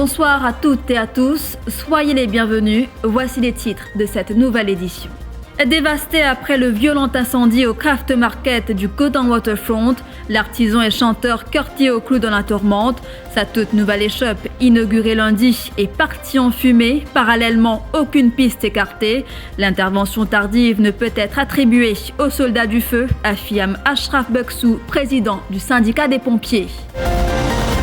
Bonsoir à toutes et à tous, soyez les bienvenus, voici les titres de cette nouvelle édition. Dévasté après le violent incendie au Craft Market du Coton Waterfront, l'artisan et chanteur Curti Oclou dans la tourmente, sa toute nouvelle échoppe inaugurée lundi est partie en fumée, parallèlement aucune piste écartée. L'intervention tardive ne peut être attribuée aux soldats du feu, affirme Ashraf Buksou, président du syndicat des pompiers.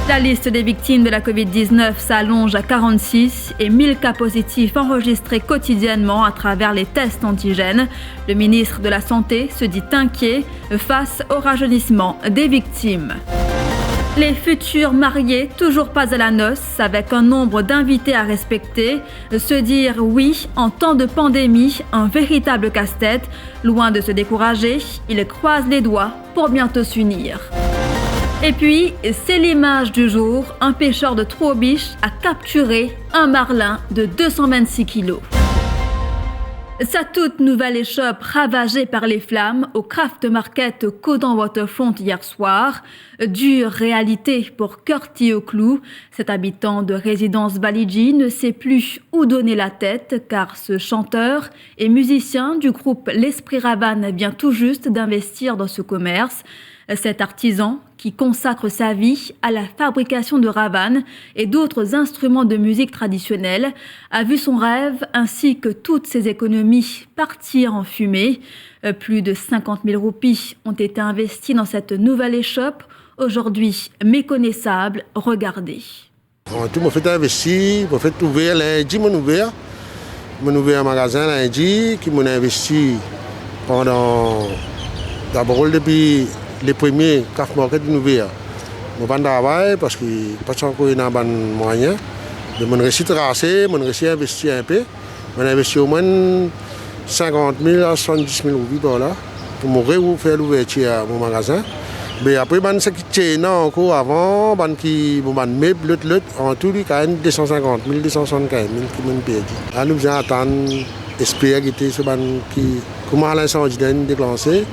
La liste des victimes de la Covid-19 s'allonge à 46 et 1000 cas positifs enregistrés quotidiennement à travers les tests antigènes. Le ministre de la Santé se dit inquiet face au rajeunissement des victimes. Les futurs mariés, toujours pas à la noce, avec un nombre d'invités à respecter. Se dire oui en temps de pandémie, un véritable casse-tête. Loin de se décourager, ils croisent les doigts pour bientôt s'unir. Et puis, c'est l'image du jour, un pêcheur de Troubiche a capturé un marlin de 226 kilos. Sa toute nouvelle échoppe ravagée par les flammes au Craft Market Coton Waterfront hier soir. Dure réalité pour Curti Oclou. Cet habitant de résidence Balidji ne sait plus où donner la tête car ce chanteur et musicien du groupe L'Esprit Ravane vient tout juste d'investir dans ce commerce. Cet artisan, qui consacre sa vie à la fabrication de ravane et d'autres instruments de musique traditionnelle, a vu son rêve ainsi que toutes ses économies partir en fumée. Plus de 50 000 roupies ont été investies dans cette nouvelle échoppe, aujourd'hui méconnaissable. Regardez. Tout m'a fait investir, m'a fait ouvrir lundi, m'a ouvert un magasin lundi qui m'a investi pendant d'abord depuis les premiers Craft Market de Nouvéa. Je ne travaille parce que je n'ai pas encore de moyens. Je me réussi à tracer, je me réussi à investir un peu. Je investi au moins 50 000 à 70 000 roupies par là pour me faire l'ouverture à mon magasin. Mais après, je suis encore avant, je meuble, en tout, il y a 250 000, 275 000 qui m'ont perdu. Là, nous attendons, espérer comment l'incendie est déclenché.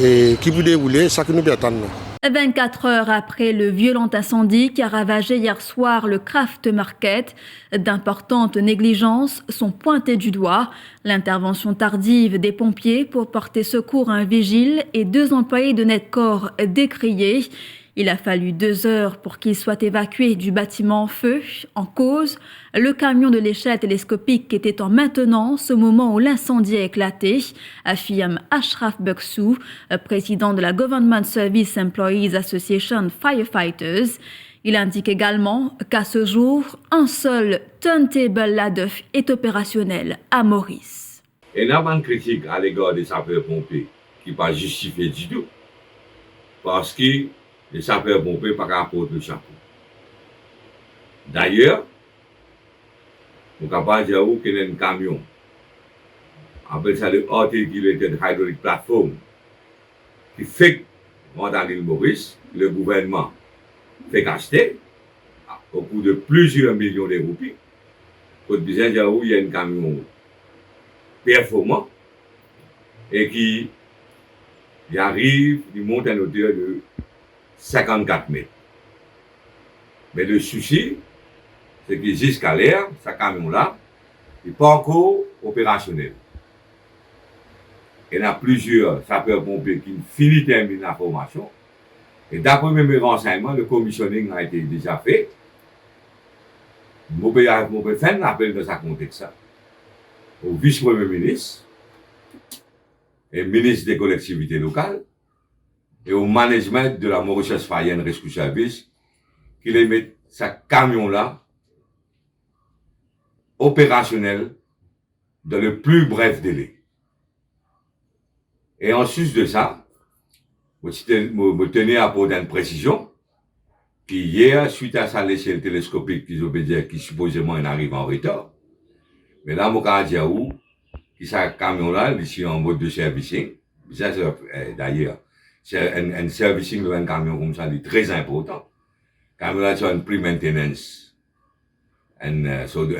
Et qui vous dérouler, ça que nous attendons. 24 heures après le violent incendie qui a ravagé hier soir le Craft Market, d'importantes négligences sont pointées du doigt. L'intervention tardive des pompiers pour porter secours à un vigile et 2 employés de Netcore décriés. Il a fallu 2 heures pour qu'ils soient évacués du bâtiment en feu. En cause, le camion de l'échelle télescopique était en maintenance au moment où l'incendie a éclaté, affirme Ashraf Buksou, président de la Government Service Employees Association Firefighters. Il indique également qu'à ce jour, un seul turntable Ladef est opérationnel à Maurice. Et n'a pas de critique à l'égard des sapeurs-pompiers qui n'est pas justifié du tout. Parce que les sapeurs-pompiers par rapport au chapeau. D'ailleurs, nous sommes capables de dire qu'il y a un camion. On appelle ça le Articulated Hydraulic Platform qui fait monter l'île Maurice, le gouvernement fait acheter au coût de plusieurs millions de roupies. Pour dire qu'il y a un camion performant et qui arrive, il monte à une hauteur de 54 mètres. Mais le souci, c'est que jusqu'à l'air, ce camion-là n'est pas encore opérationnel. Il y a plusieurs sapeurs-pompiers qui finissent de terminer la formation. Et d'après mes renseignements, le commissioning a été déjà fait. Je vais faire un appel dans ce contexte au vice-premier ministre et ministre des collectivités locales et au management de la Mauritius Fire and Rescue Service qui les met ce camion-là opérationnel dans le plus bref délai. Et en sus de ça, je tenais à apporter une précision qu'hier, suite à sa l'échelle télescopique qui supposément arrive en retard, mais là, je vais dire où, que ce camion-là, ici en mode de servicing, ça, d'ailleurs, c'est un servicing de un camion comme ça, très important. Camion-là, c'est une pre-maintenance, un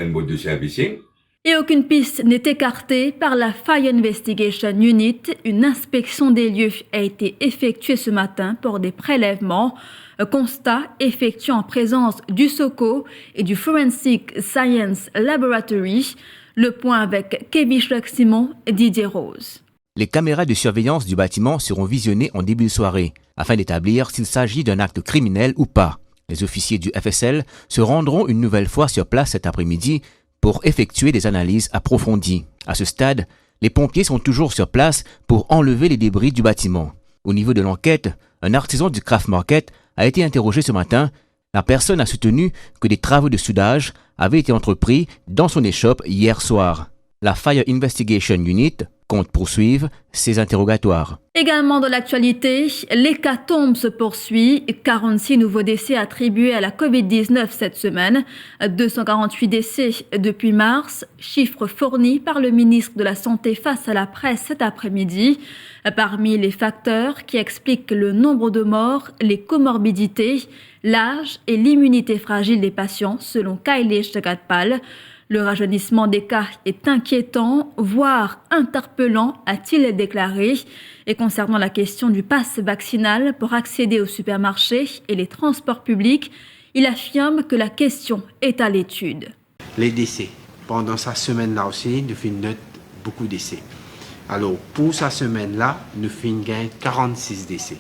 mode de servicing. Et aucune piste n'est écartée par la Fire Investigation Unit. Une inspection des lieux a été effectuée ce matin pour des prélèvements. Un constat effectué en présence du SOCO et du Forensic Science Laboratory. Le point avec Kevin Simon et Didier Rose. Les caméras de surveillance du bâtiment seront visionnées en début de soirée afin d'établir s'il s'agit d'un acte criminel ou pas. Les officiers du FSL se rendront une nouvelle fois sur place cet après-midi pour effectuer des analyses approfondies. À ce stade, les pompiers sont toujours sur place pour enlever les débris du bâtiment. Au niveau de l'enquête, un artisan du Craft Market a été interrogé ce matin. La personne a soutenu que des travaux de soudage avaient été entrepris dans son échoppe hier soir. La Fire Investigation Unit compte poursuivre ces interrogatoires. Également dans l'actualité, l'hécatombe se poursuit. 46 nouveaux décès attribués à la Covid-19 cette semaine. 248 décès depuis mars, chiffre fourni par le ministre de la Santé face à la presse cet après-midi. Parmi les facteurs qui expliquent le nombre de morts, les comorbidités, l'âge et l'immunité fragile des patients, selon Kylie Jagatpal. Le rajeunissement des cas est inquiétant, voire interpellant, a-t-il déclaré. Et concernant la question du pass vaccinal pour accéder aux supermarchés et les transports publics, il affirme que la question est à l'étude. Les décès. Pendant cette semaine-là aussi, nous faisons beaucoup de décès. Alors, pour cette semaine-là, nous faisons 46 décès.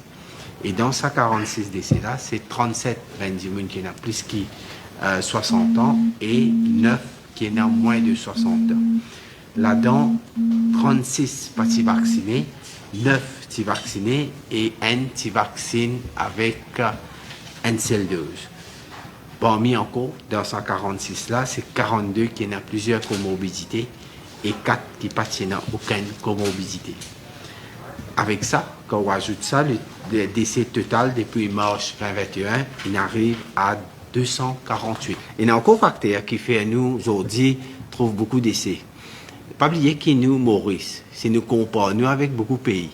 Et dans ces 46 décès-là, c'est 37 qui ont plus que 60 ans et 9 qui ont moins de 60 ans. Là-dedans, 36 partis vaccinés, 9 petits vaccinés et un petit vaccin avec une seule dose. Parmi encore, dans ces 46-là, c'est 42 qui ont plusieurs comorbidités et 4 qui n'ont aucune comorbidité. Avec ça, quand on ajoute ça, le décès total depuis mars 2021, il arrive à 248. Il y a encore un facteur qui fait nous aujourd'hui trouve beaucoup de décès. Pas oublier que nous, Maurice, si nous comparons avec beaucoup de pays,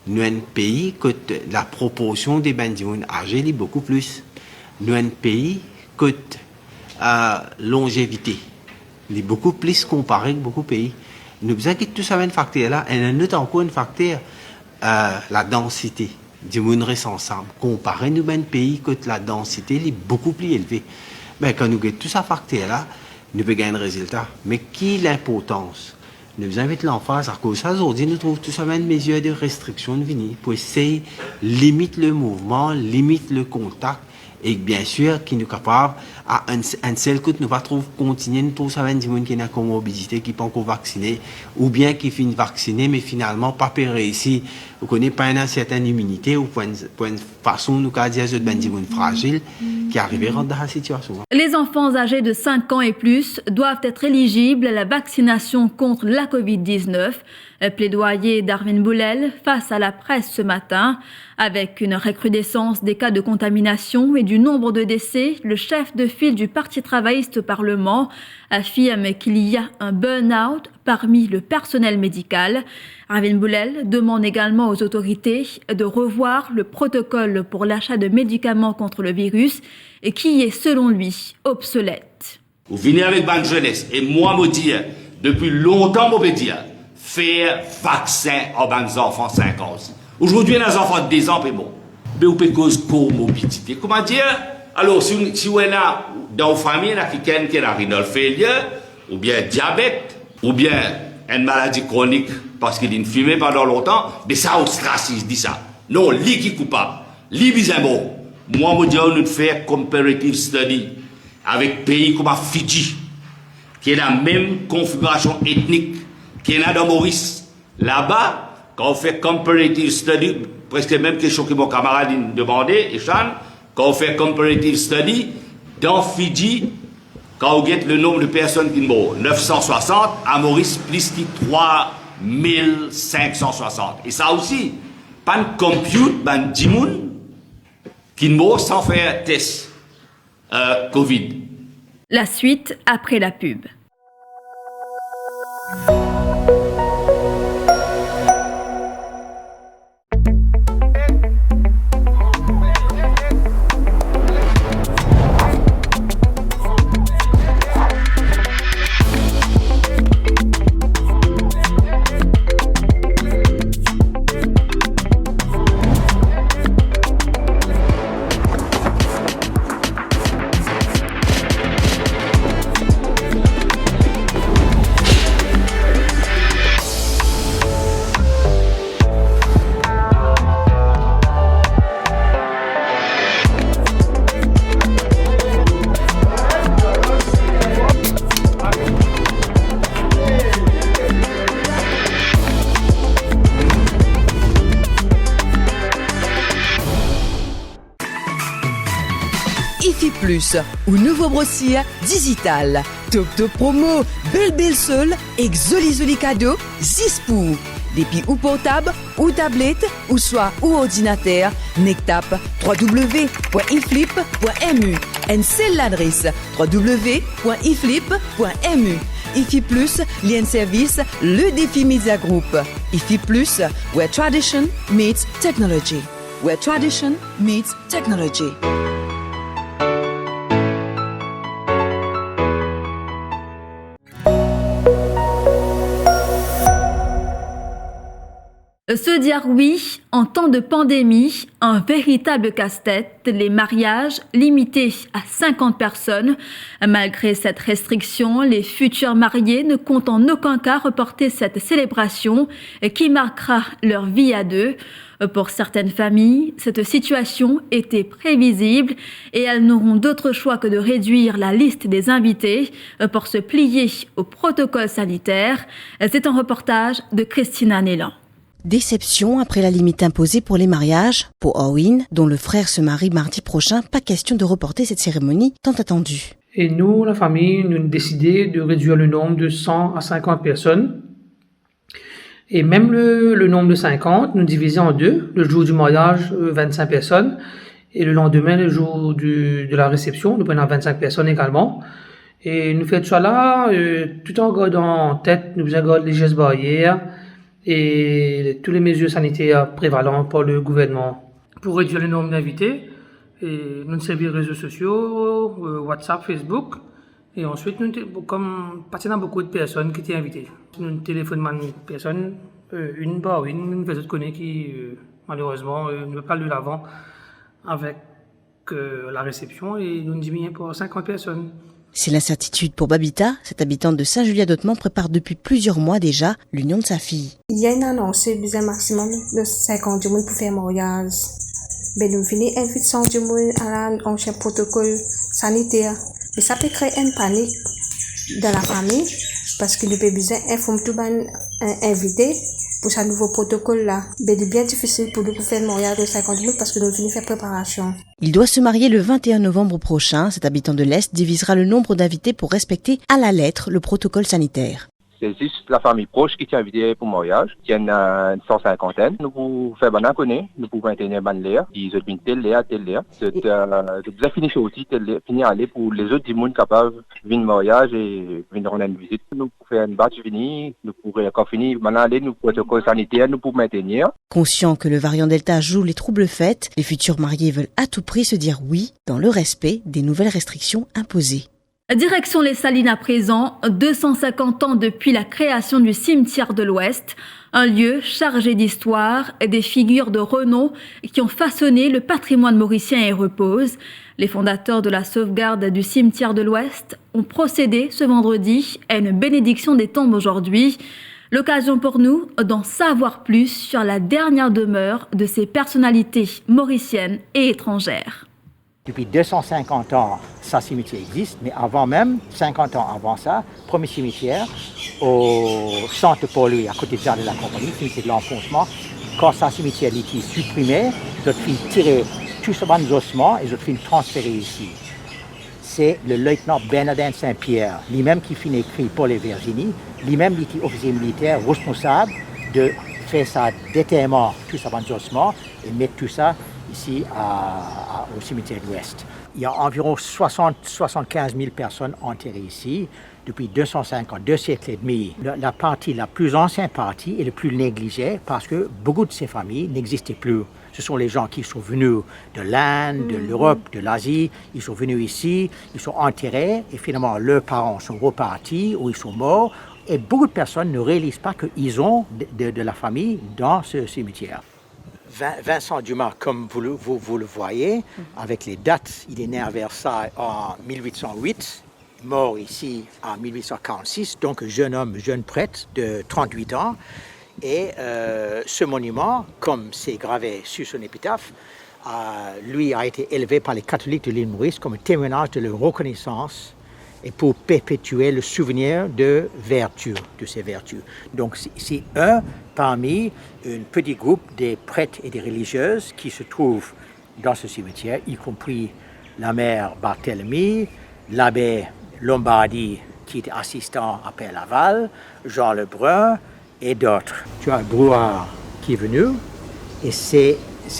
nous sommes un pays que la proportion des bandits âgés est beaucoup plus. Nous sommes un pays que longévité est beaucoup plus comparé avec beaucoup de pays. Nous avons tout ça un facteur là, et nous avons encore un facteur, la densité. Du monde reste ensemble. Comparé nous un pays que la densité est beaucoup plus élevée. Mais quand nous avons tout ça facteur là, nous pouvons gagner un résultat. Mais qui est l'importance? Nous invitons l'emphase à cause de ça. Aujourd'hui, nous trouvons tout ça une mesure de restriction de venir pour essayer de limiter le mouvement, limiter le contact. Et bien sûr, qui nous capable à un seul coup, nous va trouver continuer nous trouver ça des gens qui ont une comorbidité, qui ne sont pas encore vaccinés, ou bien qui finissent vaccinés, mais finalement pas réussi. Vous connaissez pas une certaine immunité, ou pour une façon, nous avons dire des gens fragiles qui arrivent dans la situation. Les enfants âgés de 5 ans et plus doivent être éligibles à la vaccination contre la Covid-19. Plaidoyer d'Arvin Boulel face à la presse ce matin. Avec une recrudescence des cas de contamination et du nombre de décès, le chef de file du Parti travailliste au Parlement affirme qu'il y a un burn-out parmi le personnel médical. Arvin Boulel demande également aux autorités de revoir le protocole pour l'achat de médicaments contre le virus et qui est, selon lui, obsolète. Vous venez avec bonne jeunesse et moi me dire, depuis longtemps, je peux dire, faire vaccin aux bonnes enfants 5 ans. Aujourd'hui, les enfants de 10 ans, c'est bon. Mais vous pouvez cause comorbidité. Comment dire? Alors, si vous êtes dans une famille, il y a quelqu'un qui a renal failure, ou bien diabète, ou bien une maladie chronique parce qu'il a fumé pendant longtemps, mais ça, ostracisme, dit ça. Non, lui qui est coupable. Lui, bizarrement. Moi, je dis, on nous fait comparative study avec pays comme Fidji, qui est la même configuration ethnique, qui est là dans Maurice. Là-bas, quand on fait comparative study, presque la même question que mon camarade demandait, Echan, quand on fait comparative study, dans Fidji, quand on guette le nombre de personnes qui meurent, 960, à Maurice, plus que 3560. Et ça aussi, pas de compute, pas de dimoun, qui meurent sans faire test Covid. La suite après la pub. Plus ou nouveau brossier digital. Top top promo, belle seul, exoli cadeau, 6 pour. Depuis ou portable, ou tablette, ou soit ou ordinateur, Nectap www.iflip.mu. Et c'est l'adresse www.iflip.mu. IFI Plus, lien service, le défi Media Group. IFI Plus, where tradition meets technology. Where tradition meets technology. Se dire oui en temps de pandémie, un véritable casse-tête, les mariages limités à 50 personnes. Malgré cette restriction, les futurs mariés ne comptent en aucun cas reporter cette célébration qui marquera leur vie à deux. Pour certaines familles, cette situation était prévisible et elles n'auront d'autre choix que de réduire la liste des invités pour se plier au protocole sanitaire. C'est un reportage de Christina Nélan. Déception après la limite imposée pour les mariages. Pour Owen, dont le frère se marie mardi prochain, pas question de reporter cette cérémonie tant attendue. Et nous, la famille, nous avons décidé de réduire le nombre de 100 à 50 personnes. Et même le nombre de 50, nous divisons en deux. Le jour du mariage, 25 personnes. Et le lendemain, le jour de la réception, nous prenons 25 personnes également. Et nous faisons ça là, tout en gardant en tête, nous gardons les gestes barrières et toutes les mesures sanitaires prévalentes par le gouvernement. Pour réduire le nombre d'invités, nous servons les réseaux sociaux, WhatsApp, Facebook, et ensuite, comme il y a beaucoup de personnes qui étaient invitées, nous téléphonons une personne, une par une, nous faisons connaître qui, malheureusement, ne veut pas de l'avant avec la réception, et nous diminuons pour 50 personnes. C'est l'incertitude pour Babita. Cette habitante de Saint-Julian-d'Otman prépare depuis plusieurs mois déjà l'union de sa fille. Il y a une annonce, un maximum de 50 jours pour faire mariage. Mais nous venons inviter 100 jours à un protocole sanitaire. Et ça peut créer une panique dans la famille parce que nous avons besoin d'informer tout le monde invité pour ce nouveau protocole-là. Mais c'est bien difficile pour nous de faire le mariage de 50 jours parce que nous venons faire préparation. Il doit se marier le 21 novembre prochain. Cet habitant de l'Est divisera le nombre d'invités pour respecter à la lettre le protocole sanitaire. C'est juste la famille proche qui tient invité pour le mariage. Il y en a une 150. Nous pouvons faire bon connaître, nous pouvons maintenir bon l'air. Ils ont une telle l'air. Vous avez fini aussi, finir aller pour les autres du monde capables de venir au mariage et venir rendre une visite. Nous pouvons faire une batch finie, nous pouvons encore finir, maintenant aller, nous protocole sanitaire, nous pouvons maintenir. Conscient que le variant Delta joue les troubles fêtes, les futurs mariés veulent à tout prix se dire oui dans le respect des nouvelles restrictions imposées. Direction les Salines à présent, 250 ans depuis la création du cimetière de l'Ouest, un lieu chargé d'histoire et des figures de renom qui ont façonné le patrimoine mauricien et repose. Les fondateurs de la sauvegarde du cimetière de l'Ouest ont procédé ce vendredi à une bénédiction des tombes aujourd'hui. L'occasion pour nous d'en savoir plus sur la dernière demeure de ces personnalités mauriciennes et étrangères. Depuis 250 ans, ce cimetière existe, mais avant même, 50 ans avant ça, premier cimetière au centre Paul-Louis, à côté de Jardin de la Compagnie, cimetière de l'enfoncement. Quand ce cimetière a été supprimé, ils ont fait tirer tous ces ossements et ils ont fait transférer ici. C'est le lieutenant Bernardin Saint-Pierre, lui-même qui finit écrit pour les Virginie, lui-même qui était officier militaire responsable de faire ça déterrement, tous ces ossements et mettre tout ça ici au cimetière de l'Ouest. Il y a environ 75 000 personnes enterrées ici depuis 2 siècles et demi. La partie, la plus ancienne partie est la plus négligée parce que beaucoup de ces familles n'existaient plus. Ce sont les gens qui sont venus de l'Inde, de l'Europe, de l'Asie. Ils sont venus ici, ils sont enterrés et finalement leurs parents sont repartis ou ils sont morts. Et beaucoup de personnes ne réalisent pas qu'ils ont de la famille dans ce cimetière. Vincent Dumas, comme vous le voyez, avec les dates, il est né à Versailles en 1808, mort ici en 1846, donc jeune homme, jeune prêtre de 38 ans. Et ce monument, comme c'est gravé sur son épitaphe, lui a été élevé par les catholiques de l'île Maurice comme un témoignage de leur reconnaissance et pour perpétuer le souvenir de ces vertus. Donc c'est un parmi un petit groupe des prêtres et des religieuses qui se trouvent dans ce cimetière, y compris la mère Barthélemy, l'abbé Lombardi, qui était assistant à Père Laval, Jean Lebrun et d'autres. Tu as Brouard qui est venu, et c'est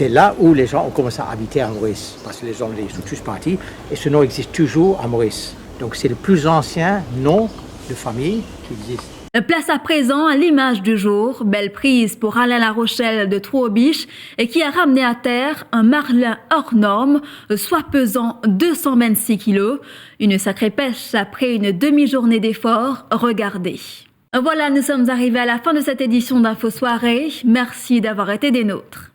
là où les gens ont commencé à habiter à Maurice, parce que les gens sont tous partis, et ce nom existe toujours à Maurice. Donc c'est le plus ancien nom de famille qui existe. Place à présent à l'image du jour, belle prise pour Alain La Rochelle de Trouobiche et qui a ramené à terre un marlin hors norme, soit pesant 226 kilos. Une sacrée pêche après une demi-journée d'efforts, regardez. Voilà, nous sommes arrivés à la fin de cette édition d'Info Soirée. Merci d'avoir été des nôtres.